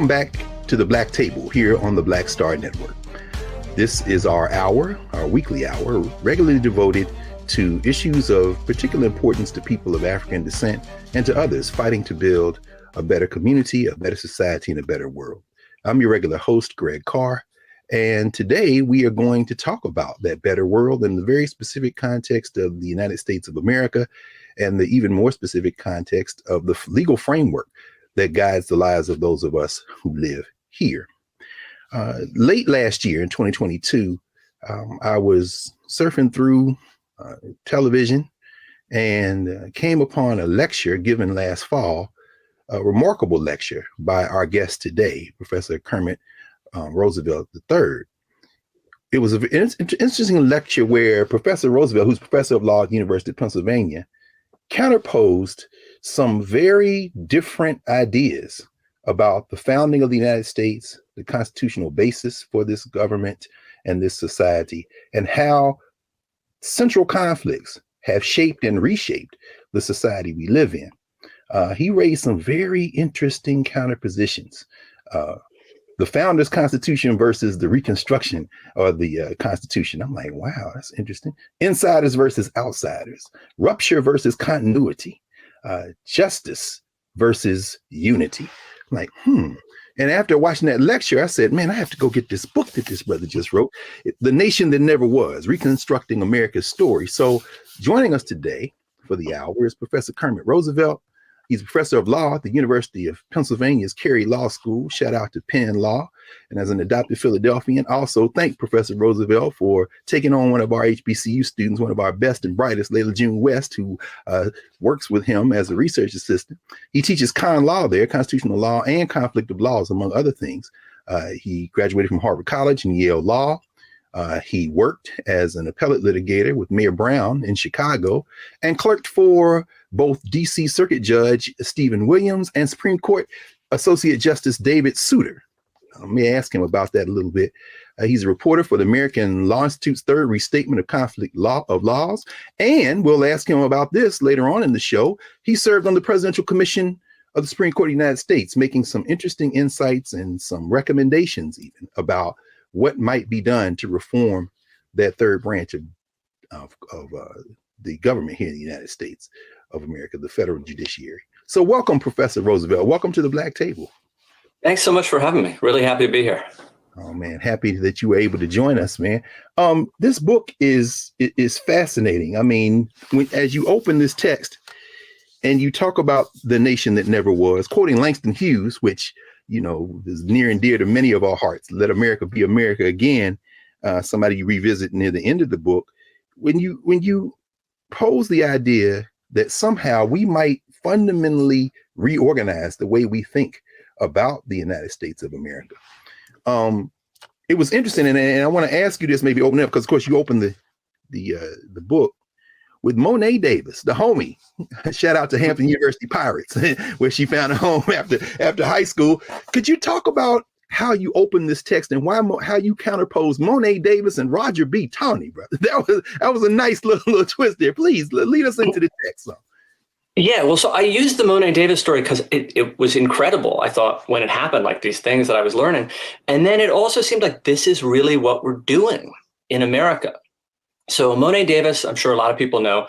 Welcome back to the Black Table here on the Black Star Network. This is our weekly hour, regularly devoted to issues of particular importance to people of African descent and to others fighting to build a better community, a better society, and a better world. I'm your regular host, Greg Carr, and today we are going to talk about that better world in the very specific context of the United States of America and the even more specific context of the legal framework that guides the lives of those of us who live here. Late last year in 2022, I was surfing through television and came upon a lecture given last fall, a remarkable lecture by our guest today, Professor Kermit Roosevelt III. It was an interesting lecture where Professor Roosevelt, who's professor of law at the University of Pennsylvania, counterposed some very different ideas about the founding of the United States, the constitutional basis for this government and this society, and how central conflicts have shaped and reshaped the society we live in. He raised some very interesting counterpositions. The Founders Constitution versus the Reconstruction or the Constitution. I'm like, wow, that's interesting. Insiders versus outsiders. Rupture versus continuity. Justice versus unity. I'm like, And after watching that lecture, I said, man, I have to go get this book that this brother just wrote, The Nation That Never Was, Reconstructing America's Story. So joining us today for the hour is Professor Kermit Roosevelt. He's a professor of law at the University of Pennsylvania's Carey Law School. Shout out to Penn Law. And as an adopted Philadelphian, also thank Professor Roosevelt for taking on one of our HBCU students, one of our best and brightest, Layla June West, who works with him as a research assistant. He teaches con law there, constitutional law and conflict of laws, among other things. He graduated from Harvard College and Yale Law. He worked as an appellate litigator with Mayor Brown in Chicago and clerked for both D.C. Circuit Judge Stephen Williams and Supreme Court Associate Justice David Souter. Let me ask him about that a little bit. He's a reporter for the American Law Institute's third restatement of conflict laws. And we'll ask him about this later on in the show. He served on the Presidential Commission of the Supreme Court of the United States, making some interesting insights and some recommendations even about what might be done to reform that third branch of the government here in the United States of America, the federal judiciary. So welcome, Professor Roosevelt. Welcome to the Black Table. Thanks so much for having me. Really happy to be here. Oh, man, happy that you were able to join us, man. This book is fascinating. I mean, as you open this text and you talk about the nation that never was, quoting Langston Hughes, which is near and dear to many of our hearts. Let America be America again. Somebody you revisit near the end of the book. When you pose the idea that somehow we might fundamentally reorganize the way we think about the United States of America. It was interesting, and I want to ask you this, maybe open up, because of course you opened the book with Monet Davis, the homie. Shout out to Hampton University Pirates, where she found a home after high school. Could you talk about how you opened this text and how you counterpose Monet Davis and Roger B. Taney, brother? That was a nice little twist there. Please lead us into the text. Yeah, well, so I used the Monet Davis story because it was incredible. I thought when it happened, like these things that I was learning. And then it also seemed like this is really what we're doing in America. So Monet Davis, I'm sure a lot of people know,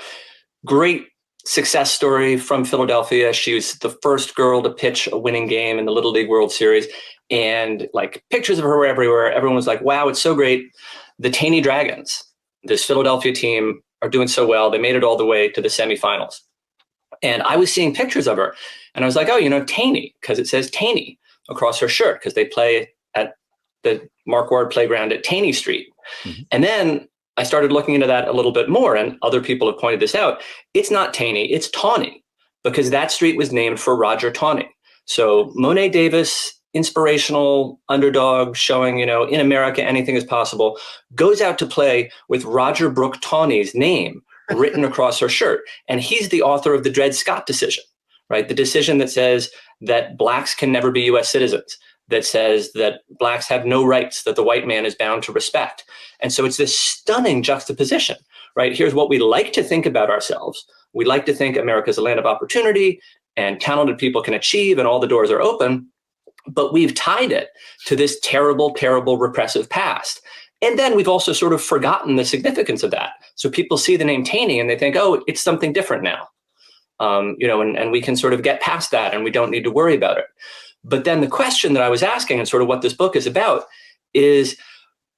great success story from Philadelphia. She was the first girl to pitch a winning game in the Little League World Series. And like pictures of her were everywhere. Everyone was like, wow, it's so great. The Taney Dragons, this Philadelphia team, are doing so well. They made it all the way to the semifinals. And I was seeing pictures of her and I was like, oh, Taney, because it says Taney across her shirt because they play at the Mark Ward playground at Taney Street. Mm-hmm. And then I started looking into that a little bit more, and other people have pointed this out. It's not Taney, it's Tawney, because that street was named for Roger Tawney. So Monet Davis, inspirational underdog showing, in America, anything is possible, goes out to play with Roger Brooke Tawney's name written across her shirt. And he's the author of the Dred Scott decision, right? The decision that says that blacks can never be US citizens, that says that blacks have no rights that the white man is bound to respect. And so it's this stunning juxtaposition, right? Here's what we like to think about ourselves. We like to think America is a land of opportunity and talented people can achieve and all the doors are open. but we've tied it to this terrible, terrible repressive past. And then we've also sort of forgotten the significance of that. So people see the name Taney and they think, oh, it's something different now. And we can sort of get past that and we don't need to worry about it. But then the question that I was asking, and sort of what this book is about, is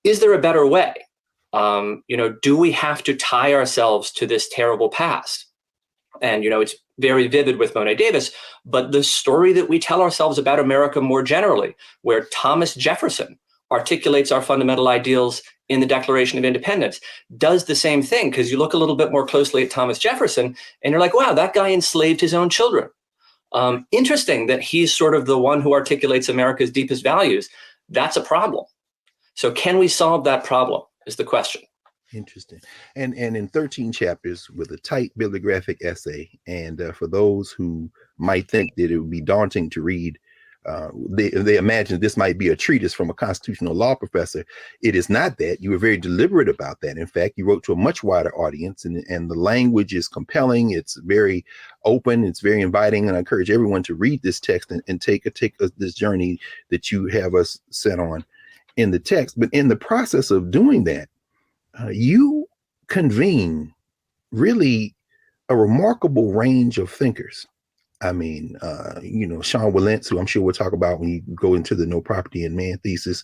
there a better way? Do we have to tie ourselves to this terrible past? And, it's very vivid with Monet Davis, but the story that we tell ourselves about America more generally, where Thomas Jefferson articulates our fundamental ideals in the Declaration of Independence, does the same thing, because you look a little bit more closely at Thomas Jefferson and you're like, wow, that guy enslaved his own children. Interesting that he's sort of the one who articulates America's deepest values. That's a problem. So can we solve that problem is the question. Interesting. And in 13 chapters with a tight bibliographic essay. And for those who might think that it would be daunting to read, they imagine this might be a treatise from a constitutional law professor. It is not that. You were very deliberate about that. In fact, you wrote to a much wider audience, and the language is compelling. It's very open. It's very inviting. And I encourage everyone to read this text and take this journey that you have us set on in the text. But in the process of doing that, you convene really a remarkable range of thinkers. I mean, Sean Wilentz, who I'm sure we'll talk about when you go into the No Property in Man thesis.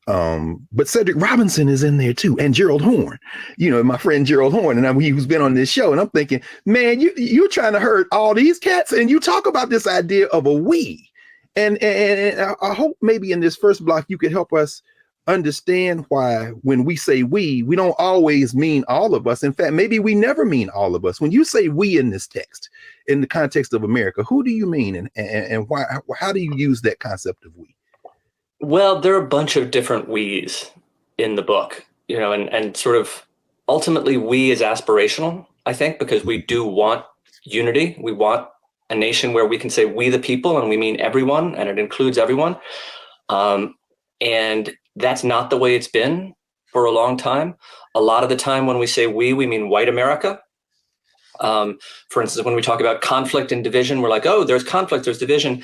But Cedric Robinson is in there too, and Gerald Horne, my friend Gerald Horne, and who's been on this show. And I'm thinking, man, you're trying to hurt all these cats, and you talk about this idea of a we. And I hope maybe in this first block you could help us understand why when we say we don't always mean all of us. In fact, maybe we never mean all of us. When you say we in this text, in the context of America, who do you mean, and why? How do you use that concept of we? Well, there are a bunch of different we's in the book, and sort of ultimately we is aspirational, I think, because we do want unity. We want a nation where we can say we the people, and we mean everyone, and it includes everyone. And that's not the way it's been for a long time. A lot of the time when we say we mean white America. For instance, when we talk about conflict and division, we're like, oh, there's conflict, there's division.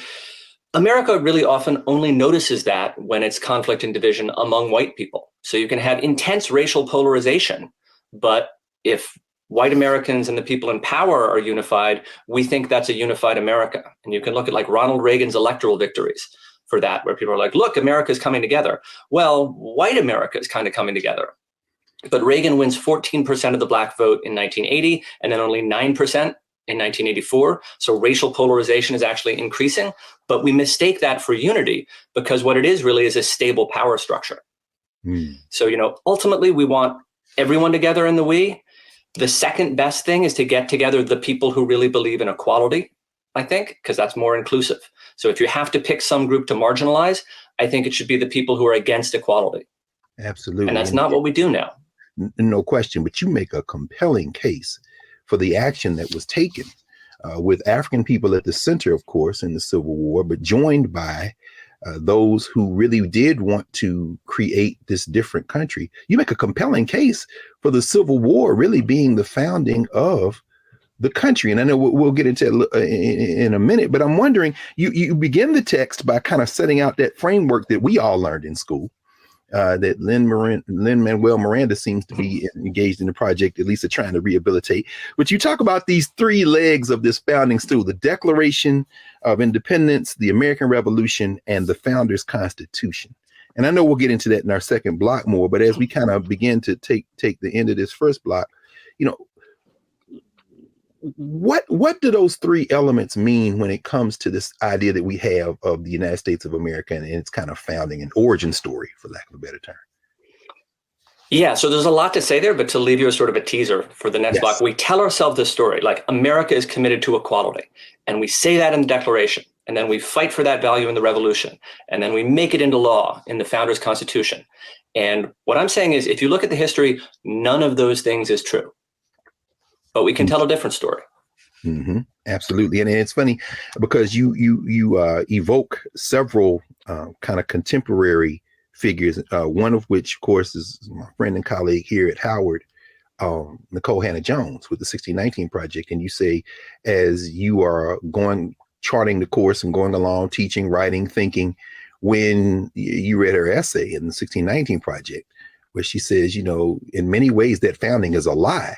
America really often only notices that when it's conflict and division among white people. So you can have intense racial polarization, but if white Americans and the people in power are unified, we think that's a unified America. And you can look at like Ronald Reagan's electoral victories for that, where people are like, look, America's coming together. Well, white America is kind of coming together. But Reagan wins 14% of the black vote in 1980, and then only 9% in 1984. So racial polarization is actually increasing, but we mistake that for unity because what it is really is a stable power structure. So, ultimately we want everyone together in the we. The second best thing is to get together the people who really believe in equality, I think, because that's more inclusive. So if you have to pick some group to marginalize, I think it should be the people who are against equality. Absolutely. And that's not what we do now. No question, but you make a compelling case for the action that was taken with African people at the center, of course, in the Civil War, but joined by those who really did want to create this different country. You make a compelling case for the Civil War really being the founding of the country. And I know we'll get into it in a minute, but I'm wondering, you begin the text by kind of setting out that framework that we all learned in school, that Lin-Manuel Miranda seems to be engaged in the project, at least trying to rehabilitate. But you talk about these three legs of this founding stool: the Declaration of Independence, the American Revolution, and the Founders' Constitution. And I know we'll get into that in our second block more, but as we kind of begin to take the end of this first block, what do those three elements mean when it comes to this idea that we have of the United States of America and its kind of founding and origin story, for lack of a better term? Yeah, so there's a lot to say there, but to leave you as sort of a teaser for the next block, we tell ourselves this story, like America is committed to equality. And we say that in the Declaration, and then we fight for that value in the Revolution, and then we make it into law in the Founders' Constitution. And what I'm saying is, if you look at the history, none of those things is true. But we can tell a different story. Mm-hmm. Absolutely. And it's funny because you evoke several kind of contemporary figures, one of which, of course, is my friend and colleague here at Howard, Nicole Hannah-Jones with the 1619 Project. And you say, as you are going charting the course and going along, teaching, writing, thinking, when you read her essay in the 1619 Project, where she says, in many ways that founding is a lie.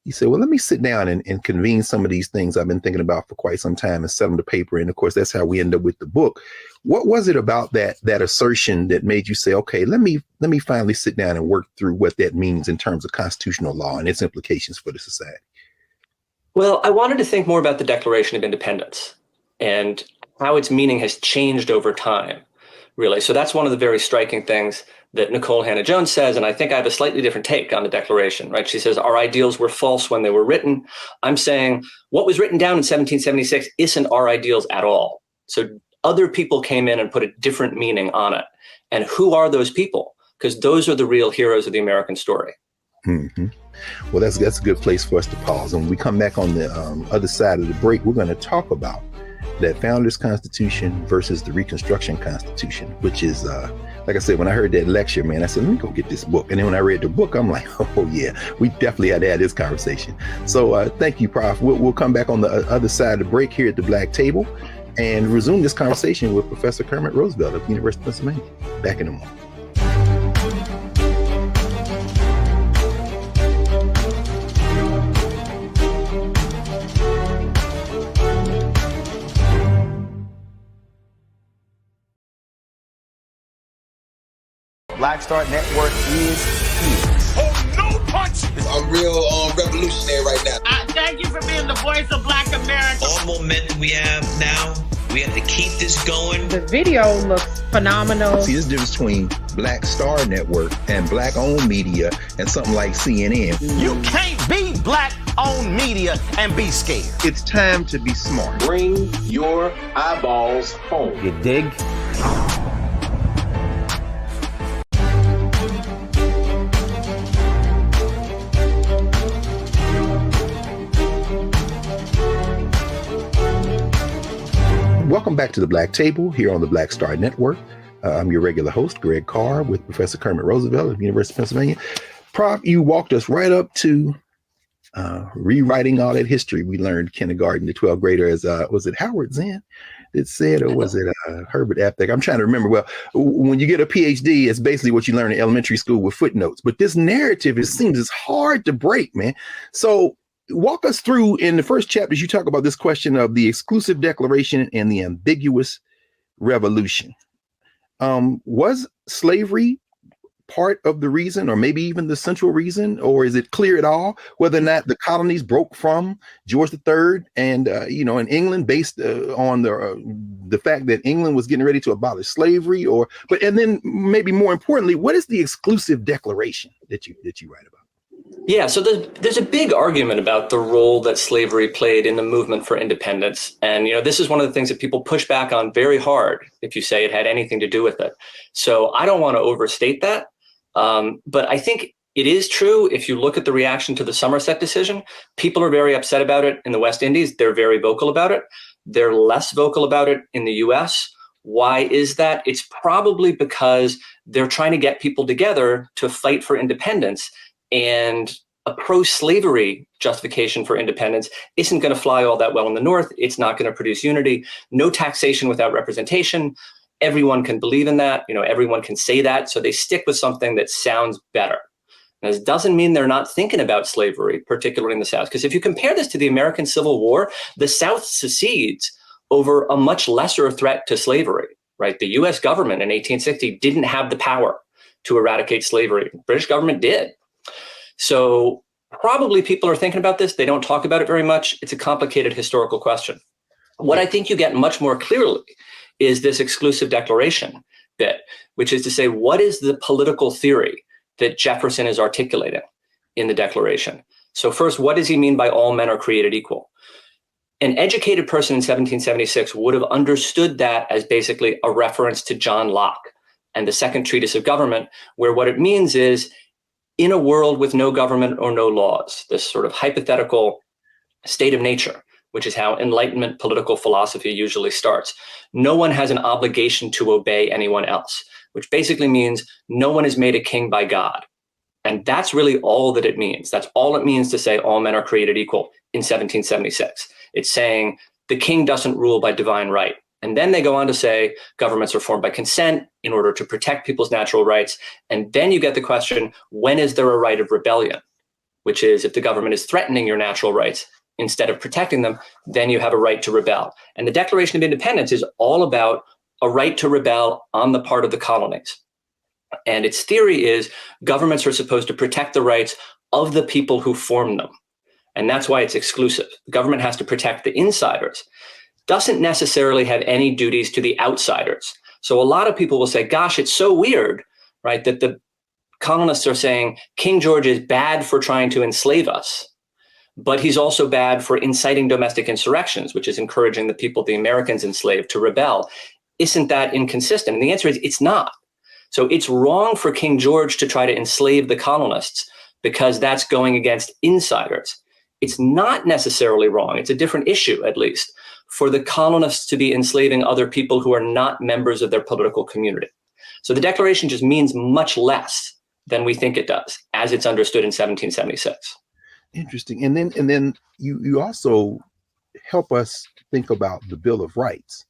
You said, well, let me sit down and convene some of these things I've been thinking about for quite some time and set them to paper. And of course, that's how we end up with the book. What was it about that assertion that made you say, okay, let me finally sit down and work through what that means in terms of constitutional law and its implications for the society? Well, I wanted to think more about the Declaration of Independence and how its meaning has changed over time, really. So that's one of the very striking things that Nicole Hannah-Jones says, and I think I have a slightly different take on the Declaration, right? She says, our ideals were false when they were written. I'm saying what was written down in 1776 isn't our ideals at all. So other people came in and put a different meaning on it. And who are those people? Because those are the real heroes of the American story. Mm-hmm. Well, that's a good place for us to pause. And when we come back on the other side of the break, we're going to talk about that Founders Constitution versus the Reconstruction Constitution, which is, like I said, when I heard that lecture, man, I said, let me go get this book. And then when I read the book, I'm like, oh, yeah, we definitely had to have this conversation. So thank you, Prof. We'll come back on the other side of the break here at the Black Table and resume this conversation with Professor Kermit Roosevelt of the University of Pennsylvania. Back in a moment. Black Star Network is here. Oh, no punch! I'm real revolutionary right now. Thank you for being the voice of Black America. All momentum we have now, we have to keep this going. The video looks phenomenal. See, there's a difference between Black Star Network and Black-owned media and something like CNN. You can't be Black-owned media and be scared. It's time to be smart. Bring your eyeballs home. You dig? Welcome back to the Black Table here on the Black Star Network. I'm your regular host, Greg Carr, with Professor Kermit Roosevelt of the University of Pennsylvania. Prof, you walked us right up to rewriting all that history we learned kindergarten to 12th grader as, was it Howard Zinn that said, or was it Herbert Apthex? I'm trying to remember. Well, when you get a PhD, it's basically what you learn in elementary school with footnotes. But this narrative, it seems, is hard to break, man. So walk us through, in the first chapters, you talk about this question of the exclusive declaration and the ambiguous revolution. Was slavery part of the reason, or maybe even the central reason, or is it clear at all whether or not the colonies broke from George III and, in England, based on the fact that England was getting ready to abolish slavery, and then maybe more importantly, what is the exclusive declaration that you write about? Yeah, so there's a big argument about the role that slavery played in the movement for independence. And, this is one of the things that people push back on very hard if you say it had anything to do with it. So I don't want to overstate that. But I think it is true. If you look at the reaction to the Somerset decision, people are very upset about it in the West Indies. They're very vocal about it. They're less vocal about it in the US. Why is that? It's probably because they're trying to get people together to fight for independence. And a pro-slavery justification for independence isn't going to fly all that well in the North. It's not going to produce unity. No taxation without representation. Everyone can believe in that. Everyone can say that. So they stick with something that sounds better. And this doesn't mean they're not thinking about slavery, particularly in the South. Because if you compare this to the American Civil War, the South secedes over a much lesser threat to slavery, right? The US government in 1860 didn't have the power to eradicate slavery. The British government did. So probably people are thinking about this. They don't talk about it very much. It's a complicated historical question. What I think you get much more clearly is this exclusive declaration bit, which is to say, what is the political theory that Jefferson is articulating in the Declaration? So first, what does he mean by all men are created equal? An educated person in 1776 would have understood that as basically a reference to John Locke and the Second Treatise of Government, where what it means is, in a world with no government or no laws, this sort of hypothetical state of nature, which is how Enlightenment political philosophy usually starts, no one has an obligation to obey anyone else, which basically means no one is made a king by God. And that's really all that it means. That's all it means to say all men are created equal in 1776. It's saying the king doesn't rule by divine right. And then they go on to say governments are formed by consent in order to protect people's natural rights. And then you get the question, when is there a right of rebellion? Which is, if the government is threatening your natural rights instead of protecting them, then you have a right to rebel. And the Declaration of Independence is all about a right to rebel on the part of the colonies. And its theory is governments are supposed to protect the rights of the people who form them. And that's why it's exclusive. The government has to protect the insiders. Doesn't necessarily have any duties to the outsiders. So a lot of people will say, gosh, it's so weird, right, that the colonists are saying King George is bad for trying to enslave us, but he's also bad for inciting domestic insurrections, which is encouraging the people the Americans enslaved to rebel. Isn't that inconsistent? And the answer is it's not. So it's wrong for King George to try to enslave the colonists because that's going against insiders. It's not necessarily wrong. It's a different issue, at least, for the colonists to be enslaving other people who are not members of their political community. So the Declaration just means much less than we think it does, as it's understood in 1776. Interesting. And then you also help us think about the Bill of Rights,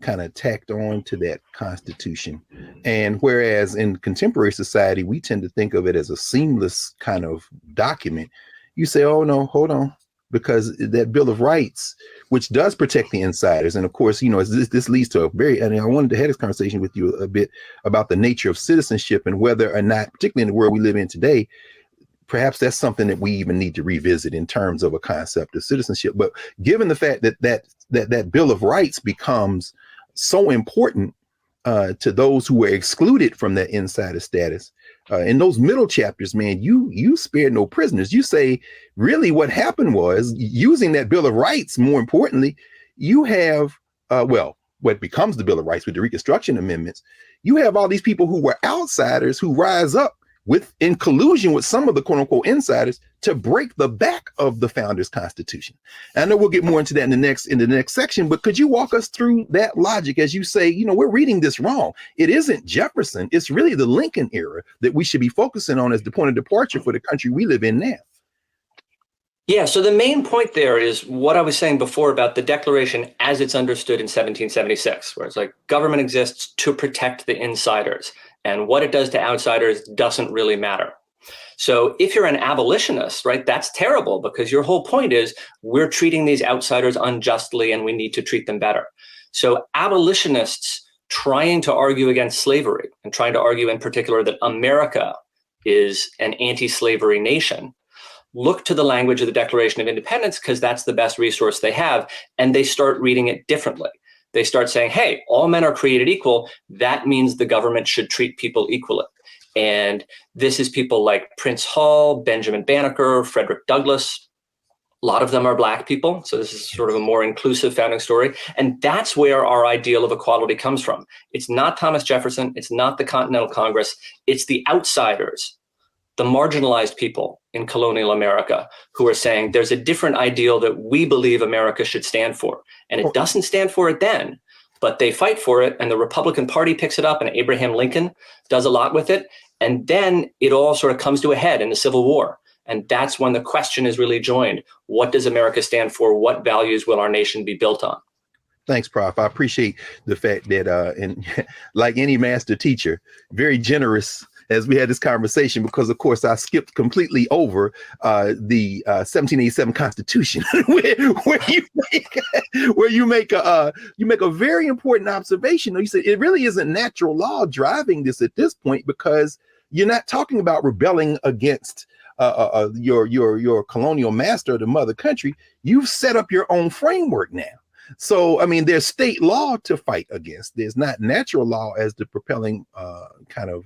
kind of tacked on to that Constitution. And whereas in contemporary society, we tend to think of it as a seamless kind of document, you say, oh no, hold on, because that Bill of Rights, which does protect the insiders, and of course, this leads to and I wanted to have this conversation with you a bit about the nature of citizenship and whether or not, particularly in the world we live in today, perhaps that's something that we even need to revisit in terms of a concept of citizenship. But given the fact that Bill of Rights becomes so important to those who were excluded from that insider status, in those middle chapters, man, you spared no prisoners. You say really what happened was, using that Bill of Rights, more importantly, you have, what becomes the Bill of Rights with the Reconstruction amendments, you have all these people who were outsiders who rise up in collusion with some of the quote unquote insiders to break the back of the founders' Constitution. And I know we'll get more into that in the next section, but could you walk us through that logic as you say, we're reading this wrong. It isn't Jefferson. It's really the Lincoln era that we should be focusing on as the point of departure for the country we live in now. Yeah, so the main point there is what I was saying before about the Declaration as it's understood in 1776, where it's like government exists to protect the insiders, and what it does to outsiders doesn't really matter. So if you're an abolitionist, right, that's terrible, because your whole point is we're treating these outsiders unjustly and we need to treat them better. So abolitionists trying to argue against slavery and trying to argue in particular that America is an anti-slavery nation look to the language of the Declaration of Independence because that's the best resource they have, and they start reading it differently. They start saying, hey, all men are created equal. That means the government should treat people equally. And this is people like Prince Hall, Benjamin Banneker, Frederick Douglass. A lot of them are Black people. So this is sort of a more inclusive founding story. And that's where our ideal of equality comes from. It's not Thomas Jefferson. It's not the Continental Congress. It's the outsiders, the marginalized people in colonial America who are saying there's a different ideal that we believe America should stand for. And it doesn't stand for it then, but they fight for it. And the Republican Party picks it up, and Abraham Lincoln does a lot with it. And then it all sort of comes to a head in the Civil War. And that's when the question is really joined. What does America stand for? What values will our nation be built on? Thanks, Prof. I appreciate the fact that, and like any master teacher, very generous as we had this conversation, because of course I skipped completely over the 1787 Constitution, where you make a very important observation. You say it really isn't natural law driving this at this point, because you're not talking about rebelling against your colonial master, the mother country. You've set up your own framework now. So, I mean, there's state law to fight against. There's not natural law as the propelling kind of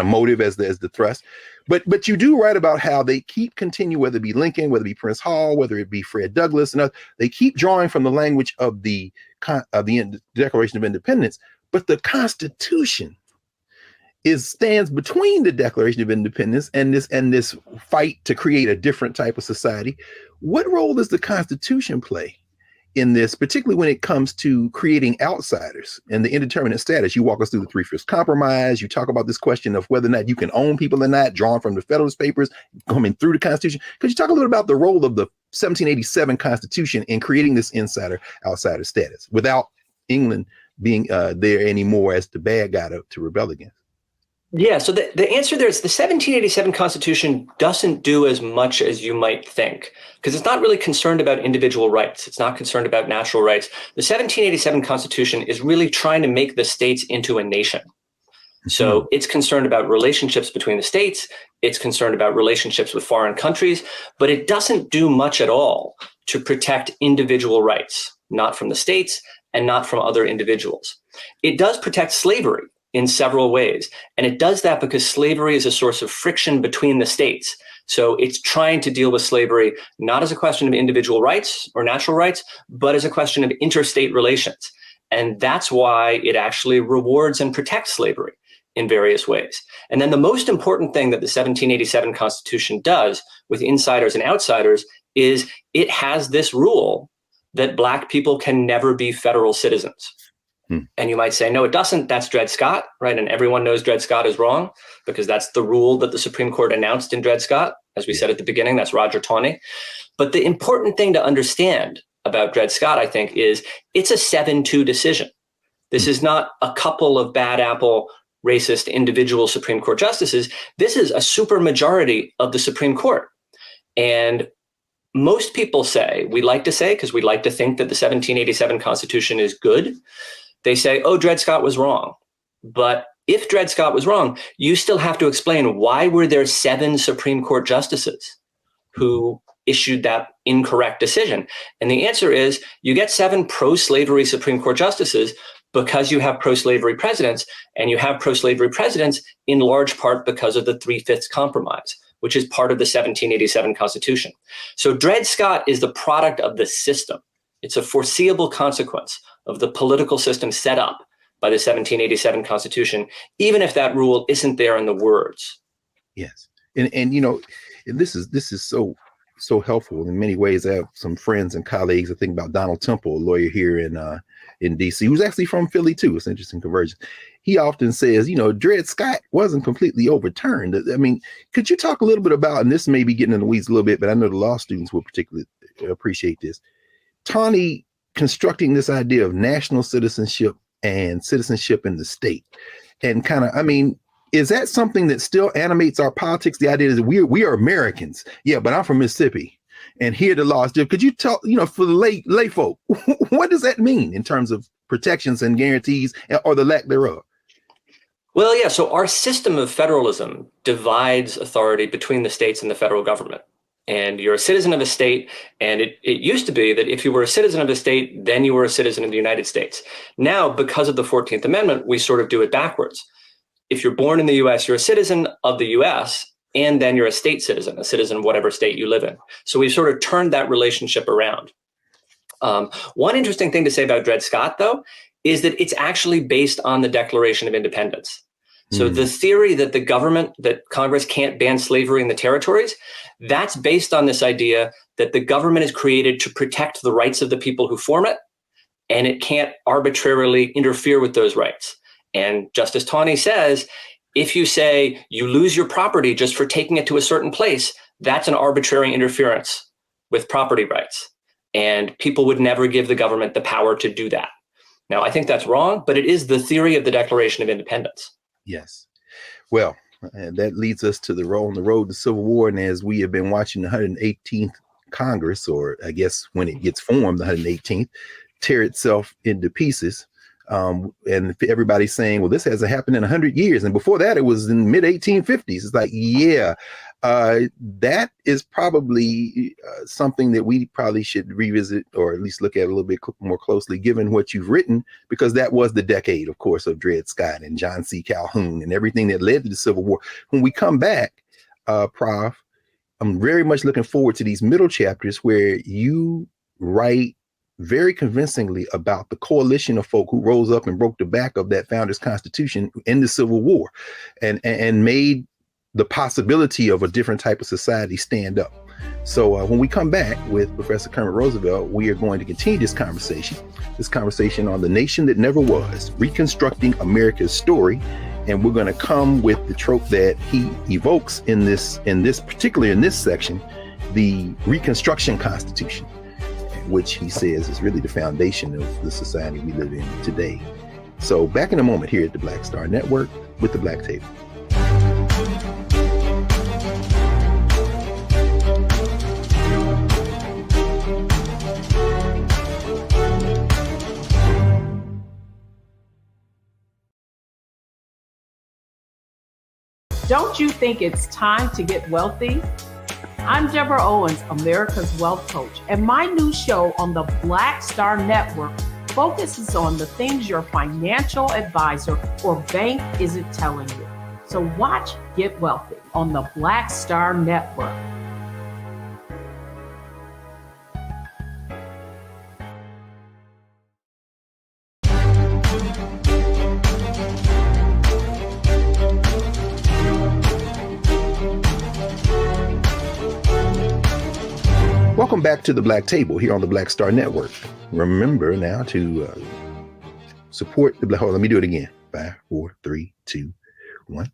motive as the thrust. But you do write about how they keep continue, whether it be Lincoln, whether it be Prince Hall, whether it be Fred Douglass, and others, they keep drawing from the language of the Declaration of Independence. But the Constitution stands between the Declaration of Independence and this fight to create a different type of society. What role does the Constitution play in this, particularly when it comes to creating outsiders and the indeterminate status? You walk us through the Three-Fifths Compromise. You talk about this question of whether or not you can own people or not, drawn from the Federalist Papers, coming through the Constitution. Could you talk a little about the role of the 1787 Constitution in creating this insider-outsider status without England being there anymore as the bad guy to rebel against? Yeah, so the answer there is the 1787 Constitution doesn't do as much as you might think, because it's not really concerned about individual rights. It's not concerned about natural rights. The 1787 Constitution is really trying to make the states into a nation. So it's concerned about relationships between the states. It's concerned about relationships with foreign countries, but it doesn't do much at all to protect individual rights, not from the states and not from other individuals. It does protect slavery in several ways. And it does that because slavery is a source of friction between the states. So it's trying to deal with slavery, not as a question of individual rights or natural rights, but as a question of interstate relations. And that's why it actually rewards and protects slavery in various ways. And then the most important thing that the 1787 Constitution does with insiders and outsiders is it has this rule that Black people can never be federal citizens. And you might say, no, it doesn't. That's Dred Scott, right? And everyone knows Dred Scott is wrong because that's the rule that the Supreme Court announced in Dred Scott. As we said at the beginning, that's Roger Taney. But the important thing to understand about Dred Scott, I think, is it's a 7-2 decision. This is not a couple of bad apple racist individual Supreme Court justices. This is a supermajority of the Supreme Court. And most people say, we like to say, because we like to think that the 1787 Constitution is good, they say, oh, Dred Scott was wrong. But if Dred Scott was wrong, you still have to explain why were there 7 Supreme Court justices who issued that incorrect decision? And the answer is you get 7 pro-slavery Supreme Court justices because you have pro-slavery presidents, and you have pro-slavery presidents in large part because of the 3/5 compromise, which is part of the 1787 Constitution. So Dred Scott is the product of the system. It's a foreseeable consequence of the political system set up by the 1787 Constitution, even if that rule isn't there in the words. Yes. And you know, this is so helpful in many ways. I have some friends and colleagues. I think about Donald Temple, a lawyer here in DC, who's actually from Philly too. It's an interesting convergence. He often says, you know, Dred Scott wasn't completely overturned. I mean, could you talk a little bit about, and this may be getting in the weeds a little bit, but I know the law students will particularly appreciate this. Taney constructing this idea of national citizenship and citizenship in the state, and kind of, I mean, is that something that still animates our politics? The idea is we are Americans. Yeah, but I'm from Mississippi, and here the laws. Could you tell, you know, for the lay folk, what does that mean in terms of protections and guarantees, or the lack thereof? Well, yeah. So our system of federalism divides authority between the states and the federal government. And you're a citizen of a state. And it used to be that if you were a citizen of a state, then you were a citizen of the United States. Now, because of the 14th Amendment, we sort of do it backwards. If you're born in the US, you're a citizen of the US, and then you're a state citizen, a citizen of whatever state you live in. So we've sort of turned that relationship around. One interesting thing to say about Dred Scott, though, is that it's actually based on the Declaration of Independence. So the theory that that Congress can't ban slavery in the territories, that's based on this idea that the government is created to protect the rights of the people who form it, and it can't arbitrarily interfere with those rights. And Justice Taney says, if you say you lose your property just for taking it to a certain place, that's an arbitrary interference with property rights. And people would never give the government the power to do that. Now, I think that's wrong, but it is the theory of the Declaration of Independence. Yes. Well, that leads us to the road to Civil War. And as we have been watching the 118th Congress, or I guess when it gets formed, the 118th, tear itself into pieces. And everybody's saying, well, this hasn't happened in 100 years. And before that, it was in the mid 1850s. It's like, yeah, that is probably something that we probably should revisit, or at least look at a little bit more closely, given what you've written, because that was the decade, of course, of Dred Scott and John C. Calhoun and everything that led to the Civil War. When we come back, Prof, I'm very much looking forward to these middle chapters where you write very convincingly about the coalition of folk who rose up and broke the back of that founder's constitution in the Civil War, and made the possibility of a different type of society stand up. So when we come back with Professor Kermit Roosevelt, we are going to continue this conversation on the nation that never was, reconstructing America's story. And we're going to come with the trope that he evokes in this, particularly in this section, the Reconstruction Constitution, which he says is really the foundation of the society we live in today. So back in a moment here at the Black Star Network with the Black Table. Don't you think it's time to get wealthy? I'm Deborah Owens, America's Wealth Coach, and my new show on the Black Star Network focuses on the things your financial advisor or bank isn't telling you. So watch Get Wealthy on the Black Star Network. Welcome back to the Black Table here on the Black Star Network. Remember now to support the Black. Hold on, let me do it again. 5, 4, 3, 2, 1.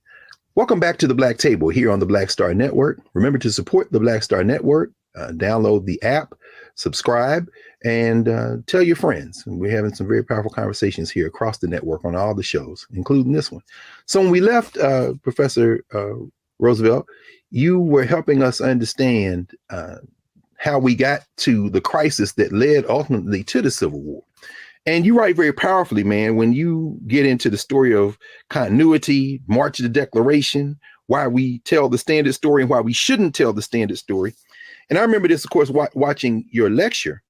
Welcome back to the Black Table here on the Black Star Network. Remember to support the Black Star Network. Download the app, subscribe, and tell your friends. We're having some very powerful conversations here across the network on all the shows, including this one. So when we left, Professor Roosevelt, you were helping us understand how we got to the crisis that led ultimately to the Civil War. And you write very powerfully, man, when you get into the story of continuity, March of the Declaration, why we tell the standard story and why we shouldn't tell the standard story. And I remember this, of course, watching your lecture.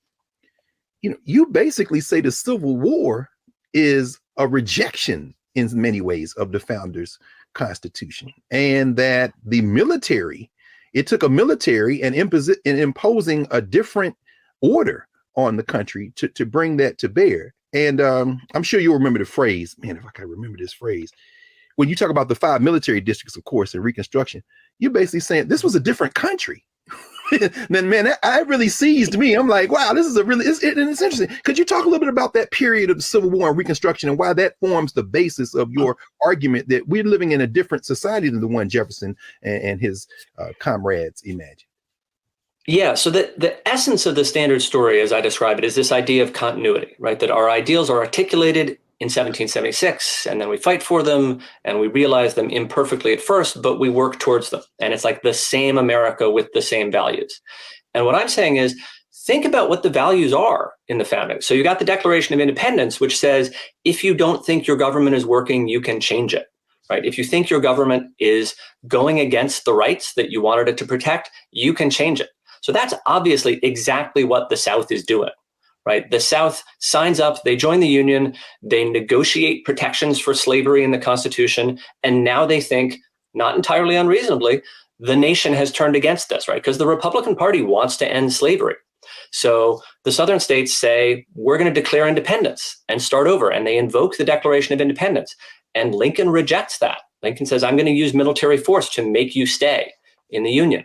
You know, you basically say the Civil War is a rejection in many ways of the founders' Constitution, and that the military, it took a military and imposing a different order on the country to bring that to bear. And I'm sure you'll remember the phrase, man, if I can remember this phrase, when you talk about the 5 military districts, of course, in Reconstruction, you're basically saying this was a different country. Then, man, that really seized me. I'm like, wow, this is it's interesting. Could you talk a little bit about that period of the Civil War and Reconstruction and why that forms the basis of your argument that we're living in a different society than the one Jefferson and his comrades imagined? Yeah, so the essence of the standard story, as I describe it, is this idea of continuity, right? That our ideals are articulated in 1776, and then we fight for them, and we realize them imperfectly at first, but we work towards them. And it's like the same America with the same values. And what I'm saying is, think about what the values are in the founding. So you got the Declaration of Independence, which says, if you don't think your government is working, you can change it, right? If you think your government is going against the rights that you wanted it to protect, you can change it. So that's obviously exactly what the South is doing. Right? The South signs up, they join the Union, they negotiate protections for slavery in the Constitution, and now they think, not entirely unreasonably, the nation has turned against us, right? Because the Republican Party wants to end slavery. So the Southern states say, we're going to declare independence and start over, and they invoke the Declaration of Independence. And Lincoln rejects that. Lincoln says, I'm going to use military force to make you stay in the Union.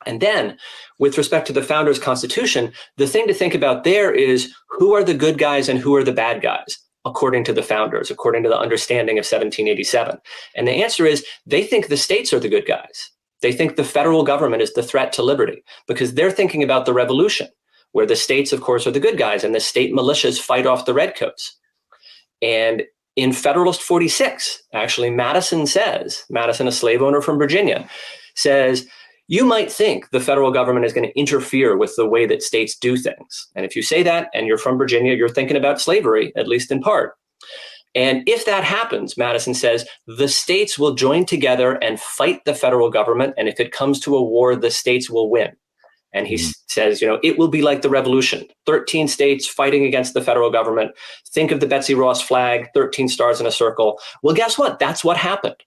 And then, with respect to the founders' Constitution, the thing to think about there is who are the good guys and who are the bad guys, according to the founders, according to the understanding of 1787. And the answer is they think the states are the good guys. They think the federal government is the threat to liberty because they're thinking about the revolution, where the states, of course, are the good guys and the state militias fight off the redcoats. And in Federalist 46, actually, Madison, a slave owner from Virginia, says, you might think the federal government is going to interfere with the way that states do things. And if you say that and you're from Virginia, you're thinking about slavery, at least in part. And if that happens, Madison says, the states will join together and fight the federal government. And if it comes to a war, the states will win. And he says, it will be like the revolution, 13 states fighting against the federal government. Think of the Betsy Ross flag, 13 stars in a circle. Well, guess what? That's what happened.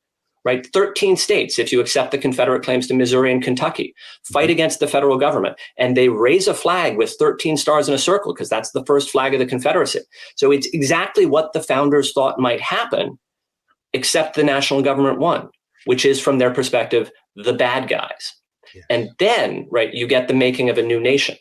Right? 13 states, if you accept the Confederate claims to Missouri and Kentucky, fight against the federal government. And they raise a flag with 13 stars in a circle because that's the first flag of the Confederacy. So it's exactly what the founders thought might happen, except the national government won, which is, from their perspective, the bad guys. Yeah. And then, right, you get the making of a new nation.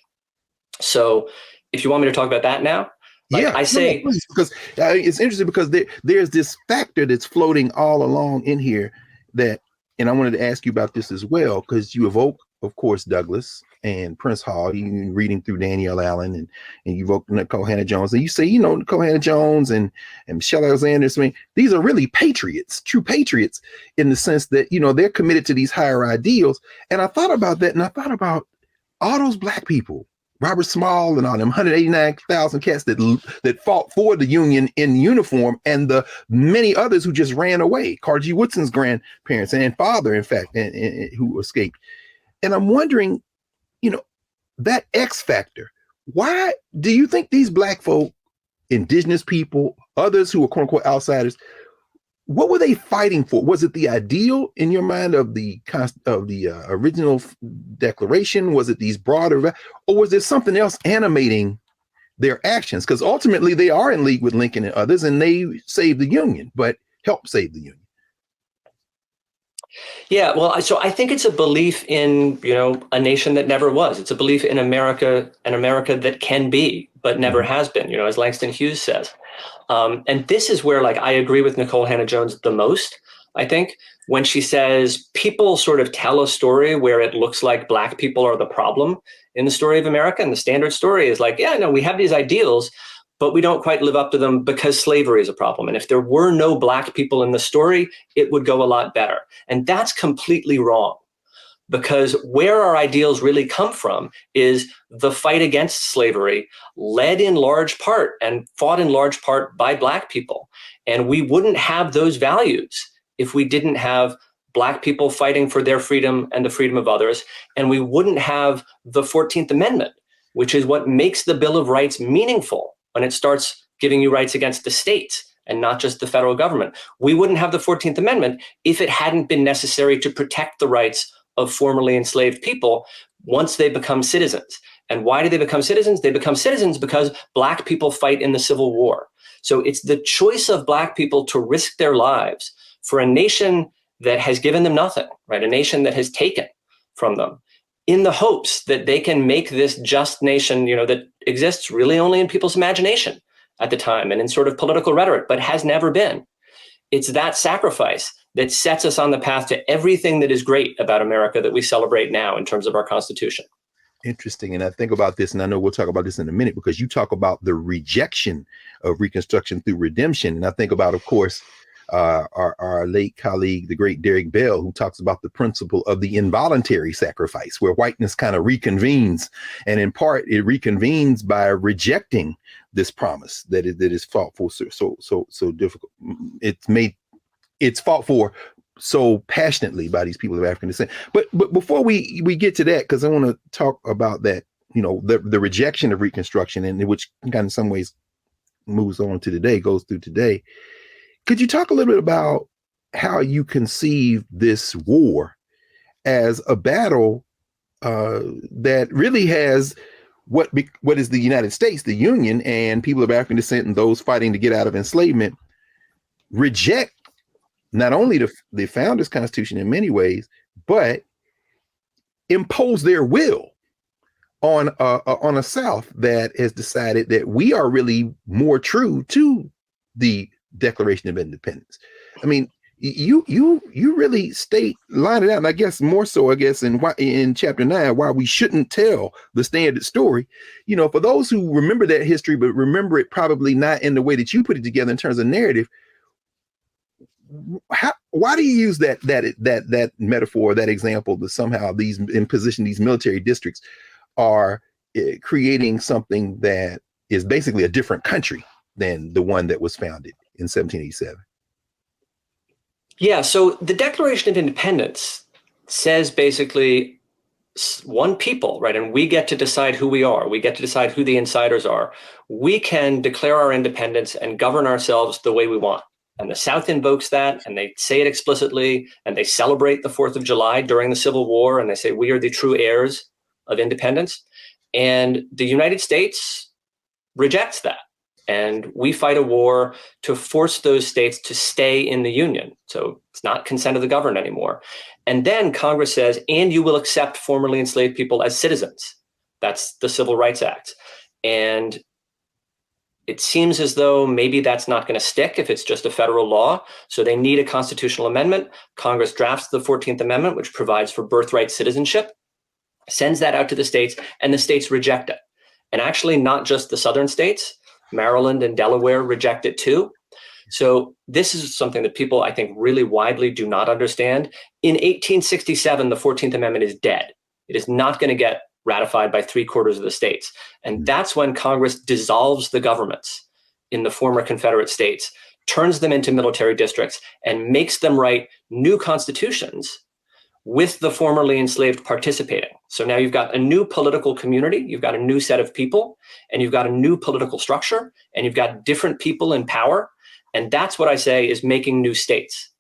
So if you want me to talk about that now, I say, please, because it's interesting because there's this factor that's floating all along in here that, and I wanted to ask you about this as well, because you evoke, of course, Douglas and Prince Hall, you reading through Danielle Allen and you wrote Nicole Hannah-Jones, and you say, you know, Nicole Hannah-Jones and Michelle Alexander, I mean, these are really patriots, true patriots, in the sense that, you know, they're committed to these higher ideals. And I thought about that, and I thought about all those Black people, Robert Small and all them 189,000 cats that fought for the Union in uniform, and the many others who just ran away. Carter G. Woodson's grandparents and father, in fact, and who escaped. And I'm wondering, you know, that X factor, why do you think these Black folk, indigenous people, others who are quote unquote outsiders, what were they fighting for? Was it the ideal in your mind of the original Declaration? Was it these broader, or was there something else animating their actions? Because ultimately they are in league with Lincoln and others, and they saved the Union, but helped save the Union. Yeah, well, so I think it's a belief in, you know, a nation that never was. It's a belief in America, an America that can be, but never has been, you know, as Langston Hughes says. And this is where, like, I agree with Nicole Hannah-Jones the most, I think, when she says people sort of tell a story where it looks like Black people are the problem in the story of America. And the standard story is like, yeah, no, we have these ideals, but we don't quite live up to them because slavery is a problem. And if there were no Black people in the story, it would go a lot better. And that's completely wrong, because where our ideals really come from is the fight against slavery, led in large part and fought in large part by Black people. And we wouldn't have those values if we didn't have Black people fighting for their freedom and the freedom of others. And we wouldn't have the 14th Amendment, which is what makes the Bill of Rights meaningful when it starts giving you rights against the states and not just the federal government. We wouldn't have the 14th Amendment if it hadn't been necessary to protect the rights of formerly enslaved people once they become citizens. And why do they become citizens? They become citizens because Black people fight in the Civil War. So it's the choice of Black people to risk their lives for a nation that has given them nothing, right? A nation that has taken from them, in the hopes that they can make this just nation, you know, that exists really only in people's imagination at the time and in sort of political rhetoric, but has never been. It's that sacrifice that sets us on the path to everything that is great about America that we celebrate now in terms of our Constitution. Interesting. And I think about this, and I know we'll talk about this in a minute, because you talk about the rejection of Reconstruction through redemption. And I think about, of course, our late colleague, the great Derek Bell, who talks about the principle of the involuntary sacrifice, where whiteness kind of reconvenes. And in part, it reconvenes by rejecting this promise that is fought for so difficult. It's fought for so passionately by these people of African descent. But before we get to that, because I want to talk about that, you know, the rejection of Reconstruction, and which kind of in some ways moves on to today, goes through today. Could you talk a little bit about how you conceive this war as a battle that really has what is the United States, the Union, and people of African descent and those fighting to get out of enslavement reject not only the Founders' Constitution in many ways, but impose their will on a South that has decided that we are really more true to the Declaration of Independence. I mean, you really line it out, and I guess more so, in chapter 9, why we shouldn't tell the standard story. You know, for those who remember that history, but remember it probably not in the way that you put it together in terms of narrative. Why do you use that metaphor, that example, that somehow these military districts are creating something that is basically a different country than the one that was founded in 1787? Yeah, so the Declaration of Independence says basically one people, right? And we get to decide who we are. We get to decide who the insiders are. We can declare our independence and govern ourselves the way we want. And the South invokes that, and they say it explicitly, and they celebrate the 4th of July during the Civil War, and they say we are the true heirs of independence. And the United States rejects that. And we fight a war to force those states to stay in the Union. So it's not consent of the governed anymore. And then Congress says, and you will accept formerly enslaved people as citizens. That's the Civil Rights Act. And it seems as though maybe that's not going to stick if it's just a federal law. So they need a constitutional amendment. Congress drafts the 14th Amendment, which provides for birthright citizenship. sends that out to the states, and the states reject it. And actually, not just the southern states, Maryland and Delaware reject it too. So this is something that people, I think, really widely do not understand. In 1867, the 14th Amendment is dead. It is not going to get ratified by 3/4 of the states. And that's when Congress dissolves the governments in the former Confederate states, turns them into military districts, and makes them write new constitutions with the formerly enslaved participating. So now you've got a new political community, you've got a new set of people, and you've got a new political structure, and you've got different people in power. And that's what I say is making new states.